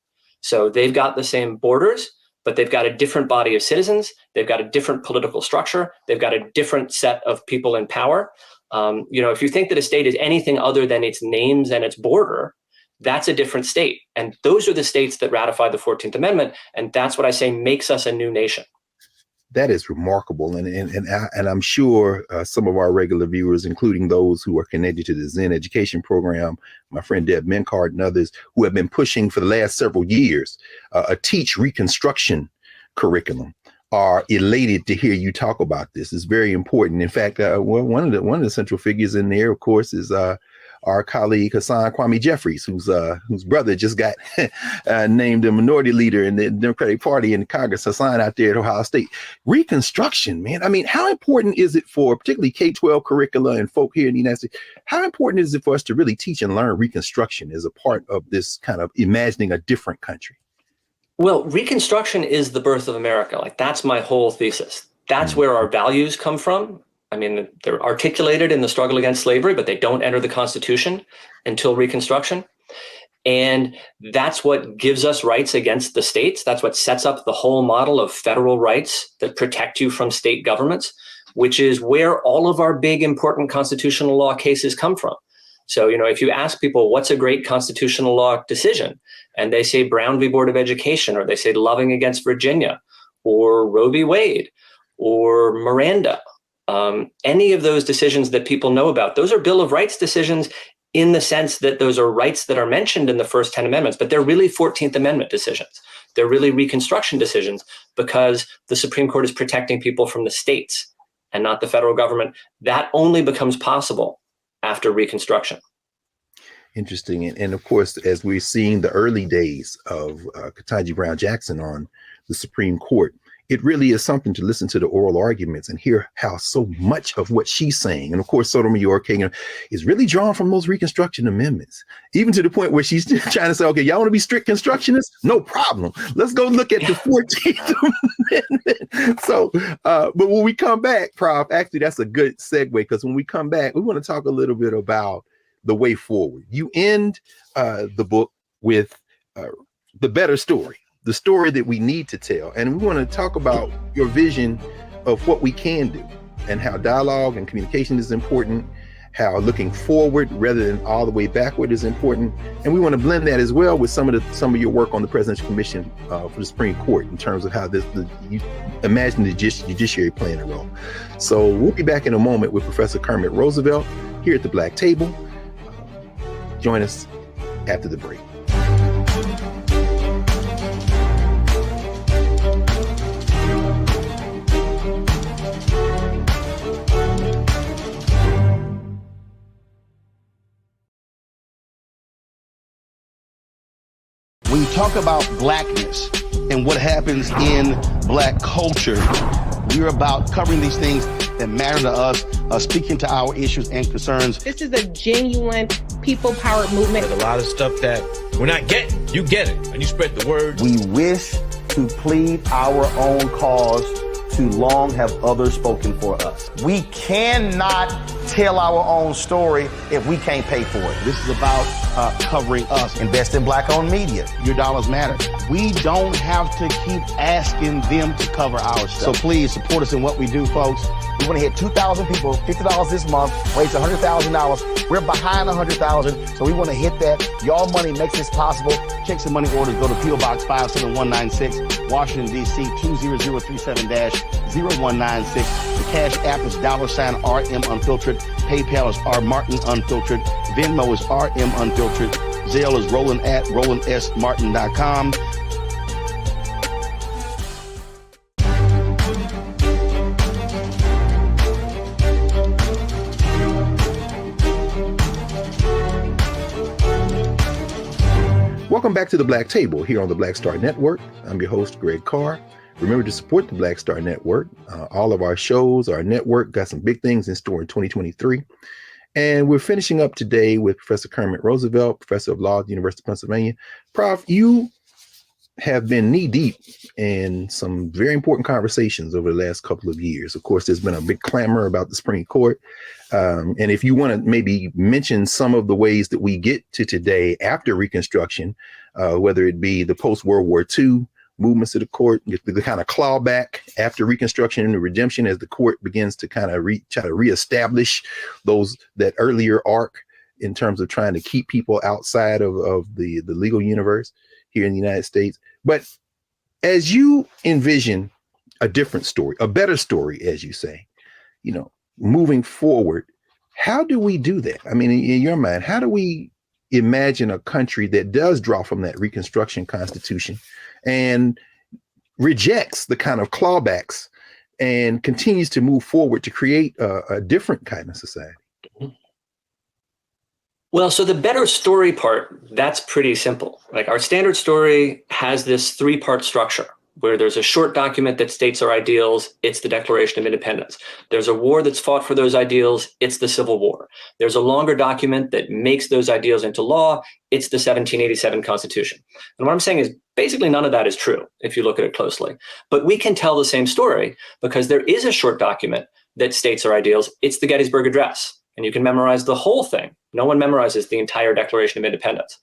So they've got the same borders, but they've got a different body of citizens. They've got a different political structure. They've got a different set of people in power. If you think that a state is anything other than its names and its border, that's a different state. And those are the states that ratified the 14th Amendment. And that's what I say makes us a new nation. That is remarkable. And I'm sure some of our regular viewers, including those who are connected to the Zen education program, my friend Deb Mencard and others who have been pushing for the last several years a Teach Reconstruction curriculum, are elated to hear you talk about this. It's very important. In fact, one of the central figures in there, of course, is our colleague Hassan Kwame Jeffries, whose brother just got named a minority leader in the Democratic Party in Congress. Hassan out there at Ohio State. Reconstruction, man. I mean, how important is it for particularly K-12 curricula and folk here in the United States? How important is it for us to really teach and learn Reconstruction as a part of this kind of imagining a different country? Well, Reconstruction is the birth of America. Like, that's my whole thesis. That's where our values come from. I mean, they're articulated in the struggle against slavery, but they don't enter the Constitution until Reconstruction. And that's what gives us rights against the states. That's what sets up the whole model of federal rights that protect you from state governments, which is where all of our big important constitutional law cases come from. So, if you ask people, what's a great constitutional law decision? And they say Brown v. Board of Education, or they say Loving against Virginia, or Roe v. Wade, or Miranda. Any of those decisions that people know about, those are Bill of Rights decisions in the sense that those are rights that are mentioned in the first 10 amendments, but they're really 14th Amendment decisions. They're really Reconstruction decisions because the Supreme Court is protecting people from the states and not the federal government. That only becomes possible after Reconstruction. Interesting. And of course, as we're seeing the early days of Ketanji Brown Jackson on the Supreme Court, it really is something to listen to the oral arguments and hear how so much of what she's saying, and of course, Sotomayor Kagan, is really drawn from those Reconstruction amendments, even to the point where she's trying to say, okay, y'all want to be strict constructionists? No problem. Let's go look at the 14th Amendment. So, but when we come back, Prof, actually, that's a good segue, because when we come back, we want to talk a little bit about the way forward. You end the book with the better story, the story that we need to tell. And we want to talk about your vision of what we can do and how dialogue and communication is important, how looking forward rather than all the way backward is important. And we want to blend that as well with some of your work on the Presidential Commission for the Supreme Court in terms of how you imagine the judiciary playing a role. So we'll be back in a moment with Professor Kermit Roosevelt here at the Black Table. Join us after the break. When you talk about blackness and what happens in black culture, we're about covering these things that matter to us, speaking to our issues and concerns. This is a genuine people-powered movement. There's a lot of stuff that we're not getting. You get it, and you spread the word. We wish to plead our own cause. Too long have others spoken for us. We cannot tell our own story if we can't pay for it. This is about covering us. Invest in black-owned media. Your dollars matter. We don't have to keep asking them to cover our stuff. So please support us in what we do, folks. We want to hit 2,000 people, $50 this month, raise $100,000. We're behind 100,000, so we want to hit that. Y'all money makes this possible. Check some money orders. Go to P.O. Box 57196, Washington, D.C. 20037-0196. The Cash App is $RM Unfiltered. PayPal is R Martin Unfiltered. Venmo is RM Unfiltered. Zelle is Roland at RolandSMartin.com. Welcome back to the Black Table here on the Black Star Network. I'm your host, Greg Carr. Remember to support the Black Star Network. All of our shows, our network got some big things in store in 2023. And we're finishing up today with Professor Kermit Roosevelt, Professor of Law at the University of Pennsylvania. Prof, you have been knee-deep in some very important conversations over the last couple of years. Of course, there's been a big clamor about the Supreme Court. And if you want to maybe mention some of the ways that we get to today after Reconstruction, whether it be the post-World War II movements of the court, the kind of clawback after Reconstruction and the redemption as the court begins to kind of try to reestablish that earlier arc in terms of trying to keep people outside of the legal universe here in the United States. But as you envision a different story, a better story, as you say, moving forward, how do we do that? I mean, in your mind, how do we imagine a country that does draw from that Reconstruction Constitution and rejects the kind of clawbacks and continues to move forward to create a different kind of society? Well, so the better story part, that's pretty simple. Like our standard story has this three-part structure where there's a short document that states our ideals. It's the Declaration of Independence. There's a war that's fought for those ideals. It's the Civil War. There's a longer document that makes those ideals into law. It's the 1787 Constitution. And what I'm saying is basically none of that is true if you look at it closely. But we can tell the same story because there is a short document that states our ideals. It's the Gettysburg Address. And you can memorize the whole thing. No one memorizes the entire Declaration of Independence.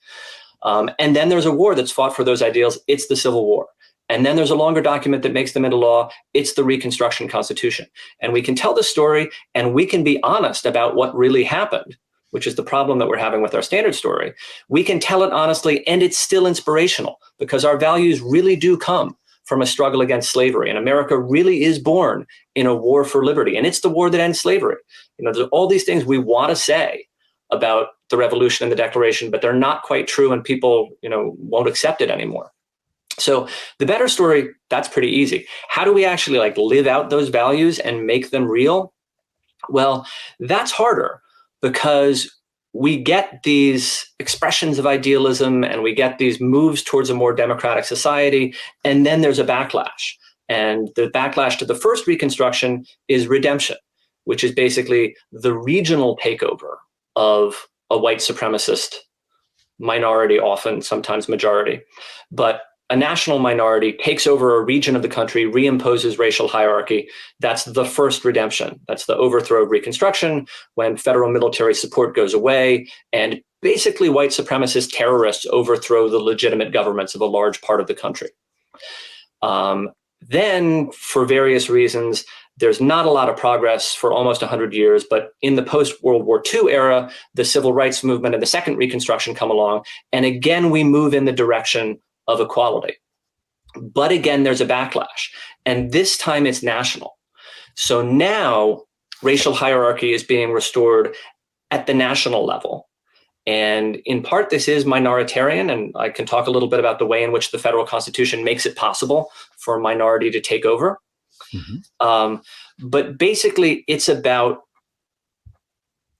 And then there's a war that's fought for those ideals. It's the Civil War. And then there's a longer document that makes them into law. It's the Reconstruction Constitution. And we can tell the story and we can be honest about what really happened, which is the problem that we're having with our standard story. We can tell it honestly, and it's still inspirational because our values really do come from a struggle against slavery. And America really is born in a war for liberty. And it's the war that ends slavery. There's all these things we want to say about the revolution and the Declaration, but they're not quite true and people, won't accept it anymore. So the better story, that's pretty easy. How do we actually live out those values and make them real? Well, that's harder because we get these expressions of idealism and we get these moves towards a more democratic society, and then there's a backlash. And the backlash to the first Reconstruction is redemption, which is basically the regional takeover of a white supremacist minority, often, sometimes majority. But a national minority takes over a region of the country, reimposes racial hierarchy. That's the first redemption. That's the overthrow of Reconstruction, when federal military support goes away, and basically white supremacist terrorists overthrow the legitimate governments of a large part of the country. Then, for various reasons, there's not a lot of progress for almost 100 years, but in the post-World War II era, the civil rights movement and the second Reconstruction come along, and again, we move in the direction of equality. But again, there's a backlash, and this time it's national. So now racial hierarchy is being restored at the national level. And in part, this is minoritarian, and I can talk a little bit about the way in which the federal Constitution makes it possible for a minority to take over. Mm-hmm. But basically, it's about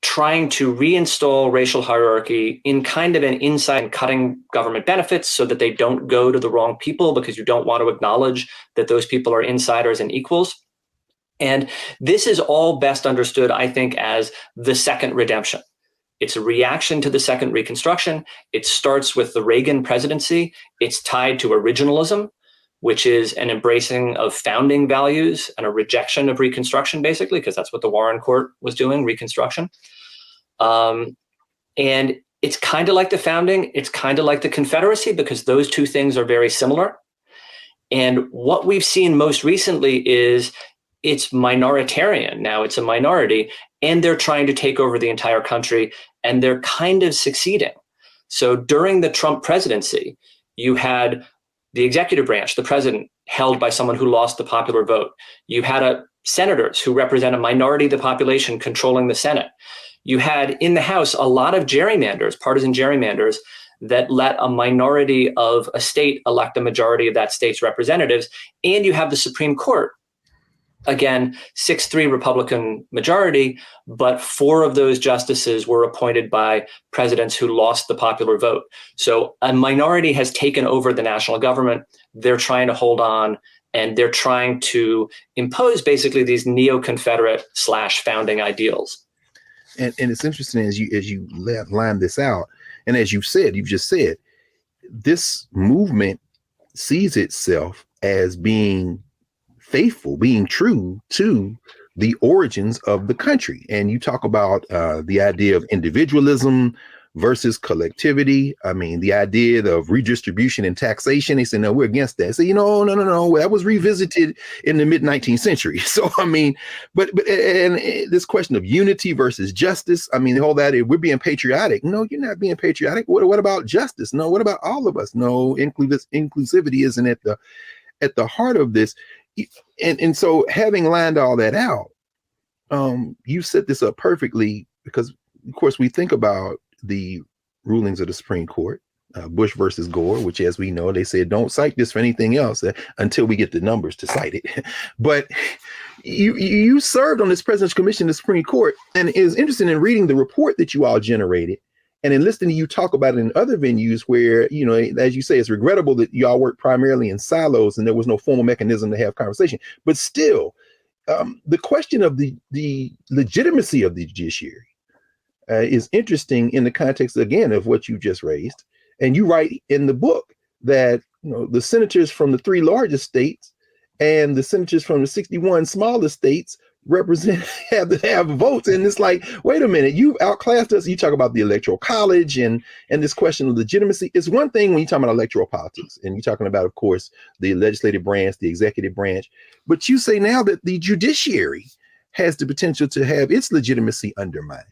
trying to reinstall racial hierarchy in kind of an inside and cutting government benefits so that they don't go to the wrong people, because you don't want to acknowledge that those people are insiders and equals. And this is all best understood, I think, as the second redemption. It's a reaction to the second Reconstruction. It starts with the Reagan presidency. It's tied to originalism, which is an embracing of founding values and a rejection of Reconstruction, basically, because that's what the Warren Court was doing, Reconstruction. And it's kind of like the founding. It's kind of like the Confederacy, because those two things are very similar. And what we've seen most recently is it's minoritarian. Now it's a minority, and they're trying to take over the entire country, and they're kind of succeeding. So during the Trump presidency, you had the executive branch, the president, held by someone who lost the popular vote. You had senators who represent a minority of the population controlling the Senate. You had in the House a lot of gerrymanders, partisan gerrymanders, that let a minority of a state elect a majority of that state's representatives. And you have the Supreme Court, again, 6-3 Republican majority, but 4 of those justices were appointed by presidents who lost the popular vote. So a minority has taken over the national government. They're trying to hold on, and they're trying to impose basically these neo-Confederate / founding ideals. And it's interesting as you line this out, and as you've just said, this movement sees itself as being faithful, being true to the origins of the country. And you talk about the idea of individualism versus collectivity. I mean, the idea of redistribution and taxation. They say, no, we're against that. Say, no, that was revisited in the mid 19th century. So, I mean, but this question of unity versus justice. I mean, all that, we're being patriotic. No, you're not being patriotic. What about justice? No, what about all of us? No, inclusivity isn't at the heart of this. And so having lined all that out, you set this up perfectly, because of course we think about the rulings of the Supreme Court, Bush versus Gore, which, as we know, they said don't cite this for anything else until we get the numbers to cite it. But you served on this Presidential Commission in the Supreme Court, and is interested in reading the report that you all generated, and in listening to you talk about it in other venues where, as you say, it's regrettable that y'all work primarily in silos and there was no formal mechanism to have conversation. But still, the question of the legitimacy of the judiciary is interesting in the context, again, of what you just raised. And you write in the book that the senators from the 3 largest states and the senators from the 61 smallest states have to have votes. And it's like, wait a minute, you've outclassed us. You talk about the Electoral College and this question of legitimacy. It's one thing when you talk about electoral politics and you're talking about, of course, the legislative branch, the executive branch, but you say now that the judiciary has the potential to have its legitimacy undermined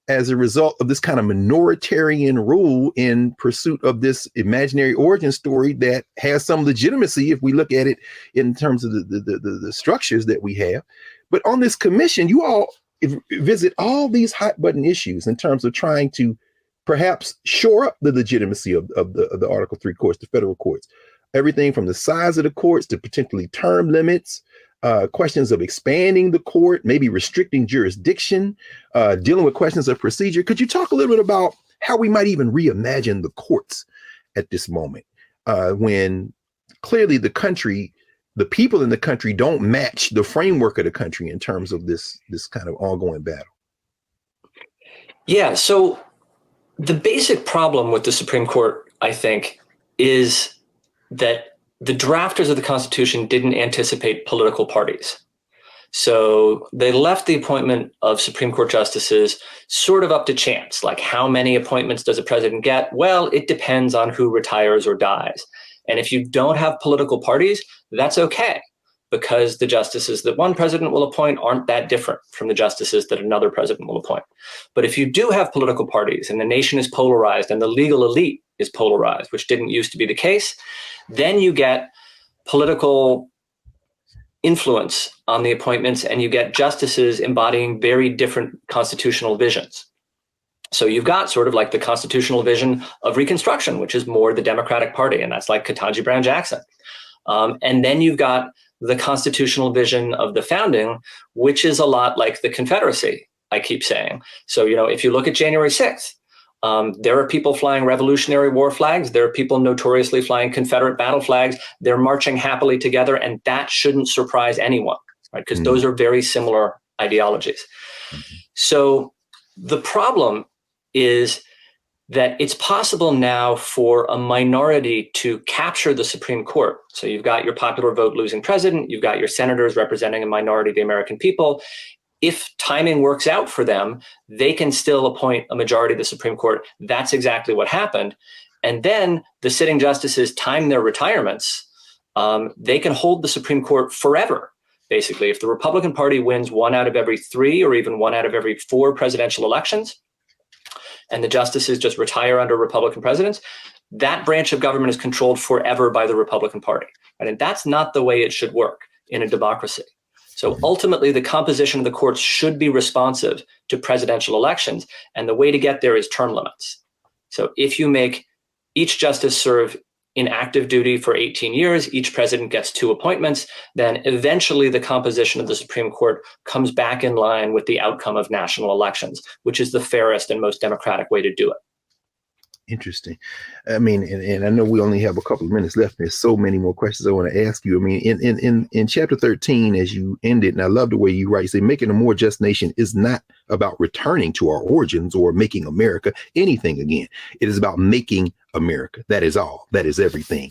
as a result of this kind of minoritarian rule in pursuit of this imaginary origin story that has some legitimacy if we look at it in terms of the structures that we have. But on this commission, you all visit all these hot button issues in terms of trying to perhaps shore up the legitimacy of the Article 3 courts, the federal courts. Everything from the size of the courts to potentially term limits, questions of expanding the court, maybe restricting jurisdiction, dealing with questions of procedure. Could you talk a little bit about how we might even reimagine the courts at this moment, when clearly the people in the country don't match the framework of the country in terms of this kind of ongoing battle? Yeah, so the basic problem with the Supreme Court, I think, is that the drafters of the Constitution didn't anticipate political parties. So they left the appointment of Supreme Court justices sort of up to chance. Like, how many appointments does a president get? Well, it depends on who retires or dies. And if you don't have political parties, that's okay, because the justices that one president will appoint aren't that different from the justices that another president will appoint. But if you do have political parties and the nation is polarized and the legal elite is polarized, which didn't used to be the case, then you get political influence on the appointments and you get justices embodying very different constitutional visions. So you've got sort of like the constitutional vision of Reconstruction, which is more the Democratic Party, and that's like Ketanji Brown Jackson. And then you've got the constitutional vision of the founding, which is a lot like the Confederacy, I keep saying. So, if you look at January 6th, there are people flying Revolutionary War flags. There are people notoriously flying Confederate battle flags. They're marching happily together, and that shouldn't surprise anyone, right? Because those are very similar ideologies. So the problem is that it's possible now for a minority to capture the Supreme Court. So you've got your popular vote losing president, you've got your senators representing a minority of the American people. If timing works out for them, they can still appoint a majority of the Supreme Court. That's exactly what happened. And then the sitting justices time their retirements. They can hold the Supreme Court forever. Basically, if the Republican Party wins 1 out of every 3 or even 1 out of every 4 presidential elections, and the justices just retire under Republican presidents, that branch of government is controlled forever by the Republican Party. Right? And that's not the way it should work in a democracy. So ultimately, the composition of the courts should be responsive to presidential elections. And the way to get there is term limits. So if you make each justice serve in active duty for 18 years. Each president gets 2 appointments. Then eventually the composition of the Supreme Court comes back in line with the outcome of national elections, which is the fairest and most democratic way to do it. Interesting. I mean, and I know we only have a couple of minutes left. There's so many more questions I want to ask you. I mean, in chapter 13, as you ended, and I love the way you write, you say, making a more just nation is not about returning to our origins or making America anything again. It is about making America. That is all. That is everything.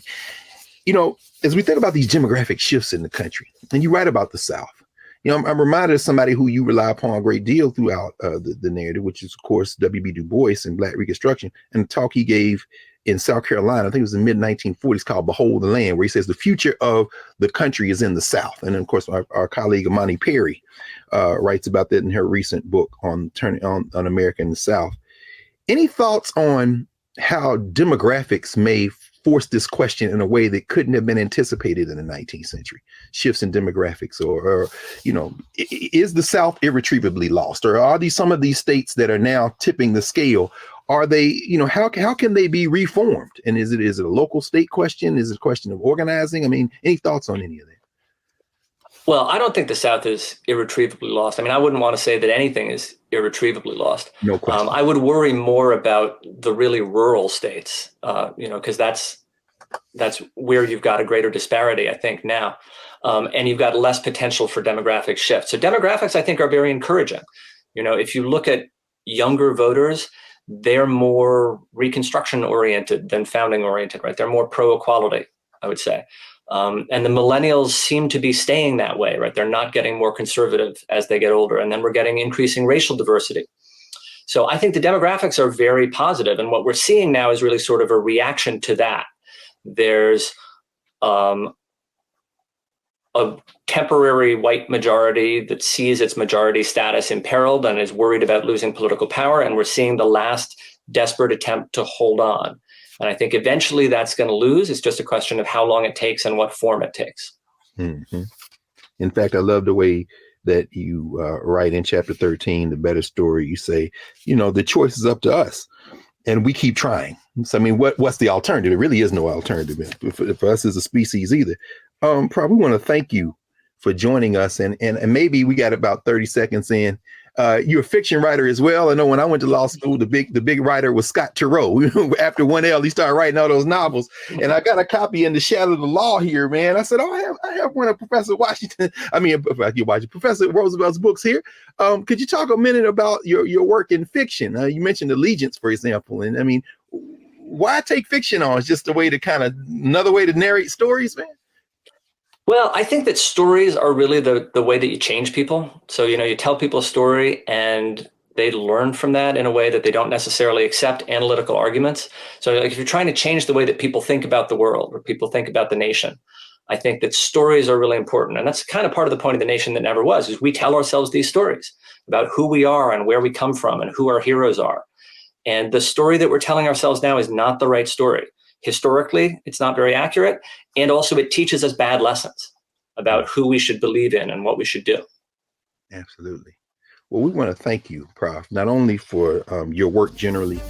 You know, as we think about these demographic shifts in the country, and you write about the South, you know, I'm reminded of somebody who you rely upon a great deal throughout the narrative, which is, of course, W.B. Du Bois in Black Reconstruction, and the talk he gave in South Carolina, I think it was in the mid-1940s, called Behold the Land, where he says the future of the country is in the South. And then, of course, our colleague Amani Perry writes about that in her recent book on America in the South. Any thoughts on how demographics may force this question in a way that couldn't have been anticipated in the 19th century? Shifts in demographics, or you know, is the South irretrievably lost, or are these some of these states that are now tipping the scale? Are they, you know, how can they be reformed? And is it a local state question? Is it a question of organizing? I mean, any thoughts on any of that? Well, I don't think the South is irretrievably lost. I mean, I wouldn't want to say that anything is irretrievably lost. No question. I would worry more about the really rural states, you know, because that's where you've got a greater disparity, I think, now. And you've got less potential for demographic shift. So demographics, I think, are very encouraging. You know, if you look at younger voters, they're more Reconstruction oriented than founding oriented, right? They're more pro-equality, I would say. And the millennials seem to be staying that way, right? They're not getting more conservative as they get older. And then we're getting increasing racial diversity. So I think the demographics are very positive. And what we're seeing now is really sort of a reaction to that. There's a temporary white majority that sees its majority status imperiled and is worried about losing political power. And we're seeing the last desperate attempt to hold on. And I think eventually that's going to lose. It's just a question of how long it takes and what form it takes. Mm-hmm. In fact, I love the way that you write in chapter 13, The Better Story. You say, you know, the choice is up to us and we keep trying. So, I mean, what's the alternative? There really is no alternative for us as a species either. Probably want to thank you for joining us. And maybe we got about 30 seconds in. You're a fiction writer as well. I know when I went to law school, the big writer was Scott Turow. After 1L, he started writing all those novels. And I got a copy in The Shadow of the Law here, man. I said, oh, I have one of Professor Roosevelt's books here. Could you talk a minute about your work in fiction? You mentioned Allegiance, for example. And I mean, why take fiction on? It's just a way to another way to narrate stories, man. Well, I think that stories are really the way that you change people. So, you know, you tell people a story and they learn from that in a way that they don't necessarily accept analytical arguments. So like if you're trying to change the way that people think about the world or people think about the nation, I think that stories are really important. And that's kind of part of the point of The Nation That Never Was, is we tell ourselves these stories about who we are and where we come from and who our heroes are. And the story that we're telling ourselves now is not the right story. Historically, it's not very accurate. And also it teaches us bad lessons about who we should believe in and what we should do. Absolutely. Well, we want to thank you, Prof, not only for your work generally,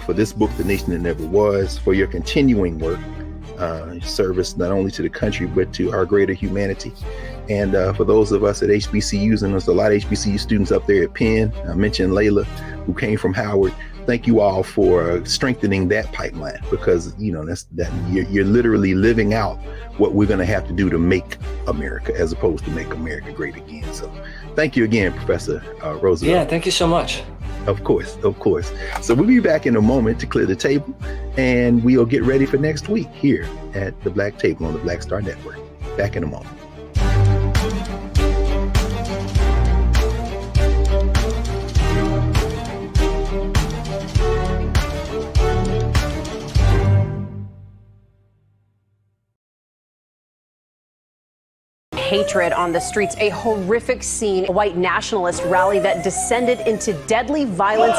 for this book, The Nation That Never Was, for your continuing work, service not only to the country, but to our greater humanity. And for those of us at HBCUs, and there's a lot of HBCU students up there at Penn, I mentioned Layla, who came from Howard. Thank you all for strengthening that pipeline, because, you know, you're literally living out what we're going to have to do to make America, as opposed to make America great again. So thank you again, Professor Roosevelt. Yeah, thank you so much. Of course. So we'll be back in a moment to clear the table, and we'll get ready for next week here at the Black Table on the Black Star Network. Back in a moment. Hatred on the streets, a horrific scene, a white nationalist rally that descended into deadly violence.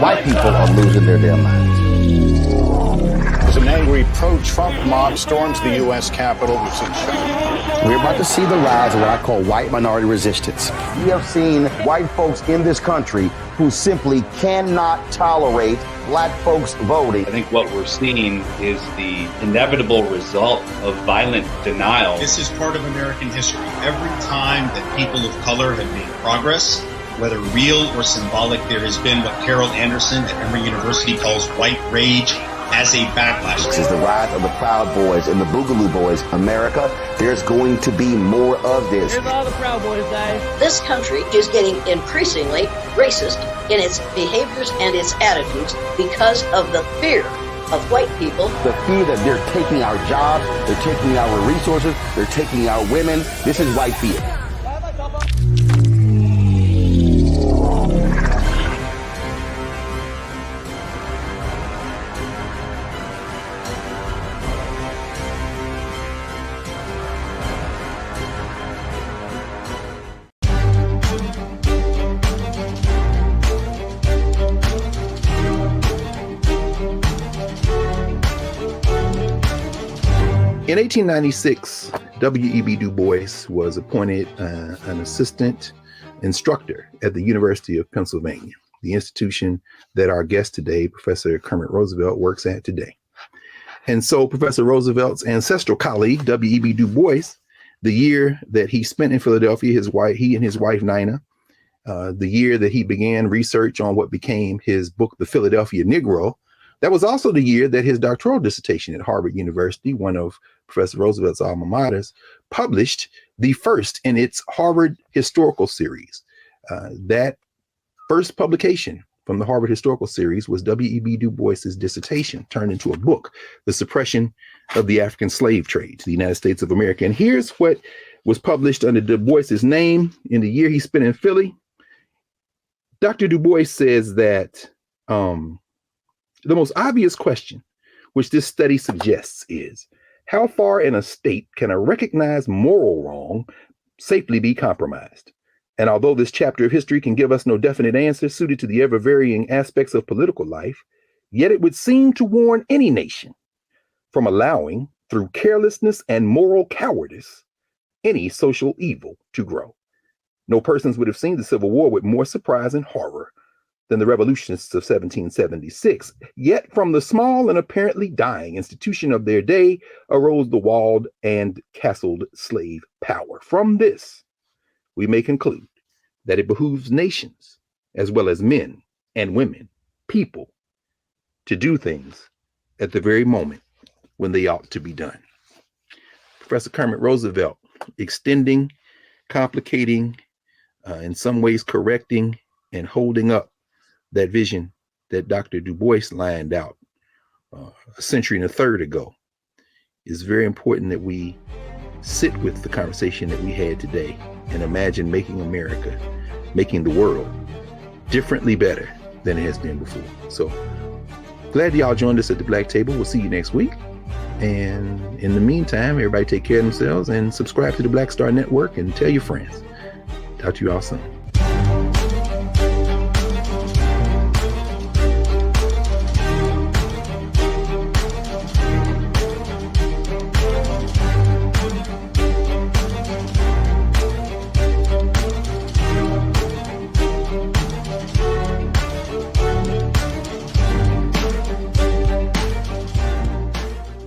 White people are losing their damn minds. An angry pro-Trump mob storms the U.S. Capitol. We're about to see the rise of what I call white minority resistance. We have seen white folks in this country who simply cannot tolerate black folks voting. I think what we're seeing is the inevitable result of violent denial. This is part of American history. Every time that people of color have made progress, whether real or symbolic, there has been what Carol Anderson at Emory University calls white rage as a backlash. This is the rise of the Proud Boys and the Boogaloo Boys. America, there's going to be more of this. Here's all the Proud Boys, guys. This country is getting increasingly racist in its behaviors and its attitudes because of the fear of white people. The fear that they're taking our jobs, they're taking our resources, they're taking our women. This is white fear. In 1896, W.E.B. Du Bois was appointed an assistant instructor at the University of Pennsylvania, the institution that our guest today, Professor Kermit Roosevelt, works at today. And so Professor Roosevelt's ancestral colleague, W.E.B. Du Bois, the year that he spent in Philadelphia, he and his wife, Nina, the year that he began research on what became his book, The Philadelphia Negro, that was also the year that his doctoral dissertation at Harvard University, one of Professor Roosevelt's alma maters, published the first in its Harvard Historical Series. That first publication from the Harvard Historical Series was W.E.B. Du Bois's dissertation turned into a book, The Suppression of the African Slave Trade to the United States of America. And here's what was published under Du Bois's name in the year he spent in Philly. Dr. Du Bois says that the most obvious question which this study suggests is, how far in a state can a recognized moral wrong safely be compromised? And although this chapter of history can give us no definite answer suited to the ever-varying aspects of political life, yet it would seem to warn any nation from allowing, through carelessness and moral cowardice, any social evil to grow. No persons would have seen the Civil War with more surprise and horror than the revolutionists of 1776. Yet from the small and apparently dying institution of their day arose the walled and castled slave power. From this, we may conclude that it behooves nations, as well as men and women, people, to do things at the very moment when they ought to be done. Professor Kermit Roosevelt, extending, complicating, in some ways correcting, and holding up that vision that Dr. Du Bois lined out a century and a third ago. Is very important that we sit with the conversation that we had today and imagine making America, making the world differently better than it has been before. So glad y'all joined us at the Black Table. We'll see you next week. And in the meantime, everybody take care of themselves and subscribe to the Black Star Network and tell your friends. Talk to you all soon.